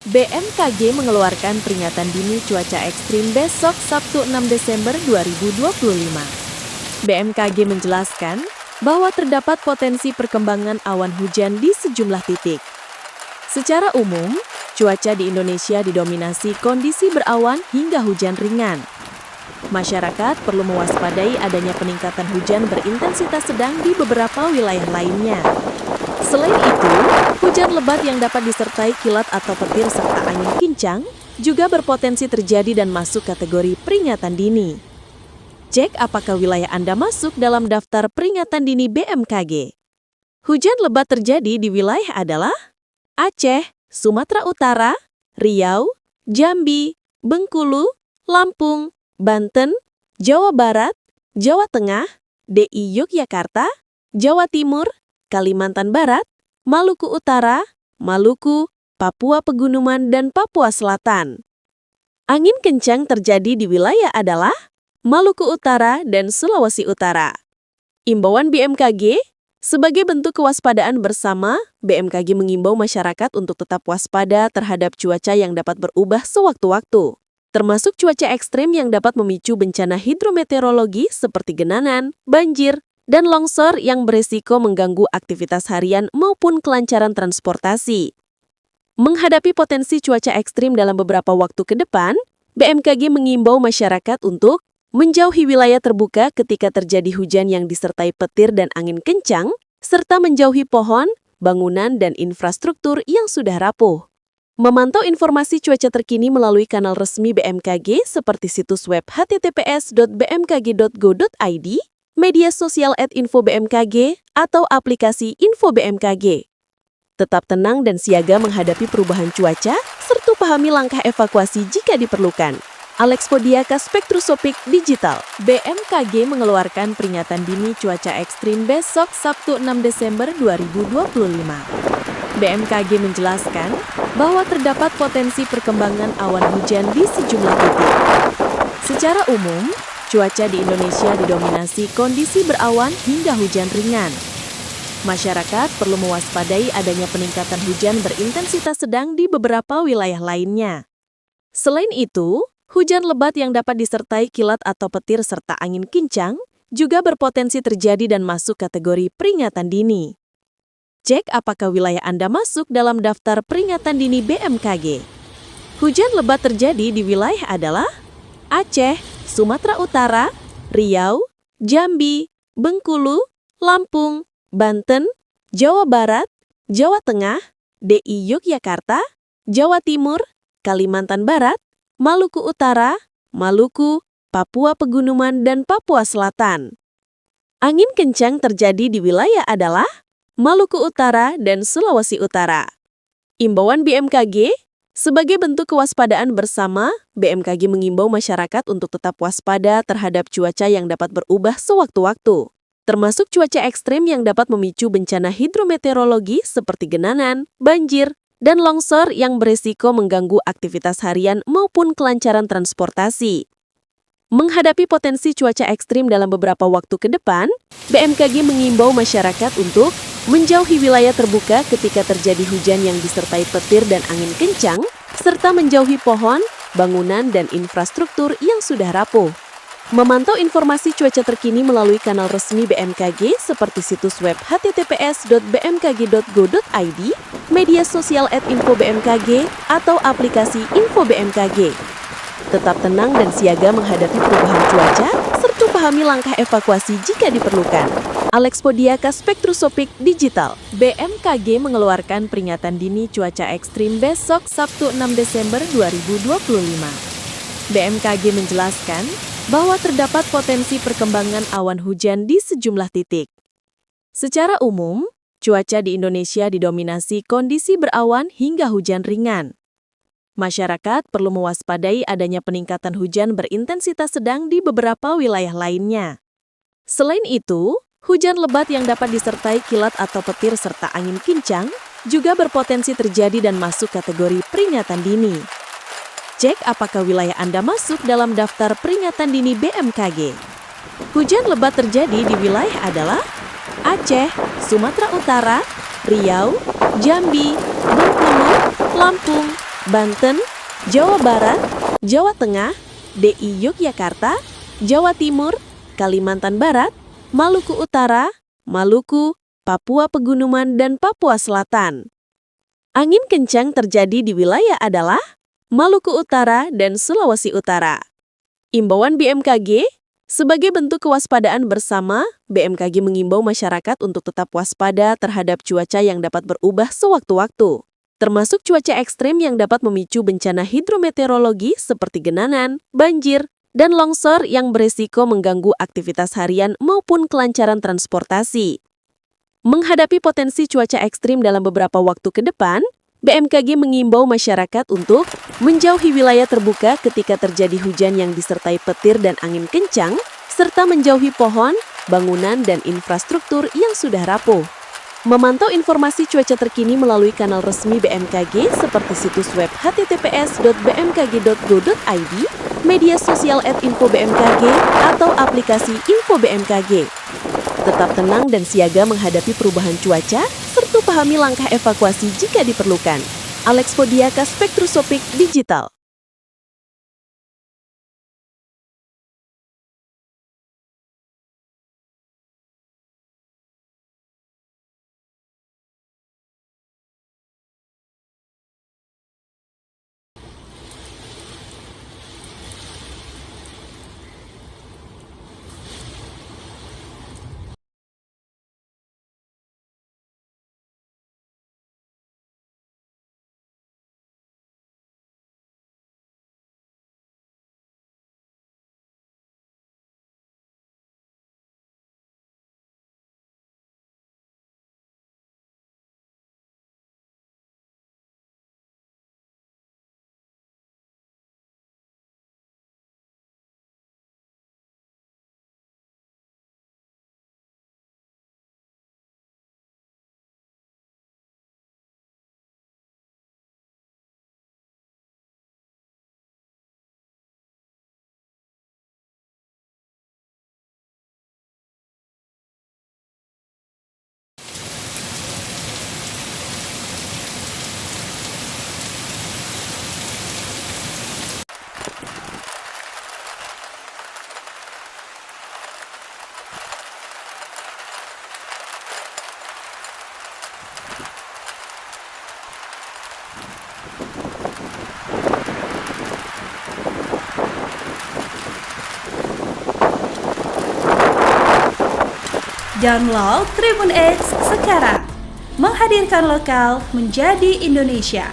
BMKG mengeluarkan peringatan dini cuaca ekstrim besok Sabtu 6 Desember 2025. BMKG menjelaskan bahwa terdapat potensi perkembangan awan hujan di sejumlah titik. Secara umum, cuaca di Indonesia didominasi kondisi berawan hingga hujan ringan. Masyarakat perlu mewaspadai adanya peningkatan hujan berintensitas sedang di beberapa wilayah lainnya. Selain itu, hujan lebat yang dapat disertai kilat atau petir serta angin kencang juga berpotensi terjadi dan masuk kategori peringatan dini. Cek apakah wilayah Anda masuk dalam daftar peringatan dini BMKG. Hujan lebat terjadi di wilayah adalah Aceh, Sumatera Utara, Riau, Jambi, Bengkulu, Lampung, Banten, Jawa Barat, Jawa Tengah, DI Yogyakarta, Jawa Timur, Kalimantan Barat, Maluku Utara, Maluku, Papua Pegunungan, dan Papua Selatan. Angin kencang terjadi di wilayah adalah Maluku Utara dan Sulawesi Utara. Imbauan BMKG, sebagai bentuk kewaspadaan bersama, BMKG mengimbau masyarakat untuk tetap waspada terhadap cuaca yang dapat berubah sewaktu-waktu, termasuk cuaca ekstrim yang dapat memicu bencana hidrometeorologi seperti genangan, banjir, dan longsor yang beresiko mengganggu aktivitas harian maupun kelancaran transportasi. Menghadapi potensi cuaca ekstrim dalam beberapa waktu ke depan, BMKG mengimbau masyarakat untuk menjauhi wilayah terbuka ketika terjadi hujan yang disertai petir dan angin kencang, serta menjauhi pohon, bangunan, dan infrastruktur yang sudah rapuh. Memantau informasi cuaca terkini melalui kanal resmi BMKG seperti situs web https://bmkg.go.id, media sosial @info-bmkg, atau aplikasi Info BMKG. Tetap tenang dan siaga menghadapi perubahan cuaca, serta pahami langkah evakuasi jika diperlukan. Alex Podiaka, Spektrosopik Digital. BMKG mengeluarkan peringatan dini cuaca ekstrim besok Sabtu 6 Desember 2025. BMKG menjelaskan bahwa terdapat potensi perkembangan awan hujan di sejumlah titik. Secara umum, cuaca di Indonesia didominasi kondisi berawan hingga hujan ringan. Masyarakat perlu mewaspadai adanya peningkatan hujan berintensitas sedang di beberapa wilayah lainnya. Selain itu, hujan lebat yang dapat disertai kilat atau petir serta angin kencang juga berpotensi terjadi dan masuk kategori peringatan dini. Cek apakah wilayah Anda masuk dalam daftar peringatan dini BMKG. Hujan lebat terjadi di wilayah adalah Aceh, Sumatera Utara, Riau, Jambi, Bengkulu, Lampung, Banten, Jawa Barat, Jawa Tengah, DI Yogyakarta, Jawa Timur, Kalimantan Barat, Maluku Utara, Maluku, Papua Pegunungan, dan Papua Selatan. Angin kencang terjadi di wilayah adalah Maluku Utara dan Sulawesi Utara. Imbauan BMKG, sebagai bentuk kewaspadaan bersama, BMKG mengimbau masyarakat untuk tetap waspada terhadap cuaca yang dapat berubah sewaktu-waktu, termasuk cuaca ekstrim yang dapat memicu bencana hidrometeorologi seperti genangan, banjir, dan longsor yang beresiko mengganggu aktivitas harian maupun kelancaran transportasi. Menghadapi potensi cuaca ekstrim dalam beberapa waktu ke depan, BMKG mengimbau masyarakat untuk menjauhi wilayah terbuka ketika terjadi hujan yang disertai petir dan angin kencang, serta menjauhi pohon, bangunan, dan infrastruktur yang sudah rapuh. Memantau informasi cuaca terkini melalui kanal resmi BMKG seperti situs web https://bmkg.go.id, media sosial @info-bmkg, atau aplikasi Info BMKG. Tetap tenang dan siaga menghadapi perubahan cuaca, serta pahami langkah evakuasi jika diperlukan. Alex Podiaka, Spektrosopik Digital. BMKG mengeluarkan peringatan dini cuaca ekstrim besok Sabtu 6 Desember 2025. BMKG menjelaskan bahwa terdapat potensi perkembangan awan hujan di sejumlah titik. Secara umum, cuaca di Indonesia didominasi kondisi berawan hingga hujan ringan. Masyarakat perlu mewaspadai adanya peningkatan hujan berintensitas sedang di beberapa wilayah lainnya. Selain itu, hujan lebat yang dapat disertai kilat atau petir serta angin kencang juga berpotensi terjadi dan masuk kategori peringatan dini. Cek apakah wilayah Anda masuk dalam daftar peringatan dini BMKG. Hujan lebat terjadi di wilayah adalah Aceh, Sumatera Utara, Riau, Jambi, Bengkulu, Lampung, Banten, Jawa Barat, Jawa Tengah, DI Yogyakarta, Jawa Timur, Kalimantan Barat, Maluku Utara, Maluku, Papua Pegunungan, dan Papua Selatan. Angin kencang terjadi di wilayah adalah Maluku Utara dan Sulawesi Utara. Imbauan BMKG, sebagai bentuk kewaspadaan bersama, BMKG mengimbau masyarakat untuk tetap waspada terhadap cuaca yang dapat berubah sewaktu-waktu, termasuk cuaca ekstrim yang dapat memicu bencana hidrometeorologi seperti genangan, banjir, dan longsor yang beresiko mengganggu aktivitas harian maupun kelancaran transportasi. Menghadapi potensi cuaca ekstrim dalam beberapa waktu ke depan, BMKG mengimbau masyarakat untuk menjauhi wilayah terbuka ketika terjadi hujan yang disertai petir dan angin kencang, serta menjauhi pohon, bangunan, dan infrastruktur yang sudah rapuh. Memantau informasi cuaca terkini melalui kanal resmi BMKG seperti situs web https://bmkg.go.id, media sosial @info-bmkg, atau aplikasi Info BMKG. Tetap tenang dan siaga menghadapi perubahan cuaca, serta pahami langkah evakuasi jika diperlukan. Alex Podiaka, Spektrosopik Digital. Download Tribun X sekarang, menghadirkan lokal menjadi Indonesia.